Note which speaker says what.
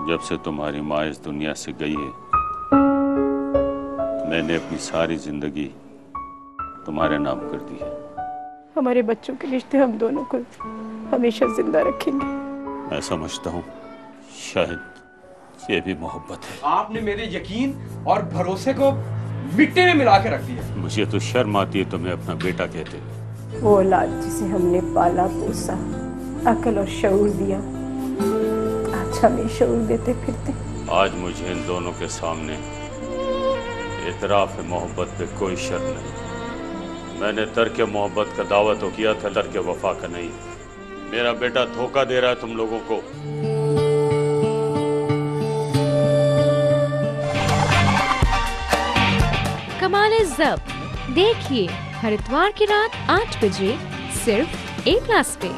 Speaker 1: जब से तुम्हारी माँ इस दुनिया से गई है, मैंने अपनी सारी जिंदगी तुम्हारे नाम कर दी है।
Speaker 2: हमारे बच्चों के रिश्ते हम दोनों को हमेशा जिंदा रखेंगे।
Speaker 1: मैं समझता हूँ शायद ये भी मोहब्बत है।
Speaker 3: आपने मेरे यकीन और भरोसे को मिट्टी में मिला के रख दिया।
Speaker 1: मुझे तो शर्म आती है तुम्हें अपना बेटा कहते।
Speaker 2: वो औलाद जिसे हमने पाला पोसा, अकल और शऊर दिया, आज हमें शऊर देते फिरते।
Speaker 1: आज मुझे इन दोनों के सामने इतराफ मोहब्बत पे कोई शर्म नहीं। मैंने तर्क मोहब्बत का दावा तो किया था, तर्क वफा का नहीं। मेरा बेटा धोखा दे रहा है तुम लोगों को।
Speaker 4: कमाल-ए-ज़ब्त देखिए हर इतवार की रात 8 बजे सिर्फ A+ पे।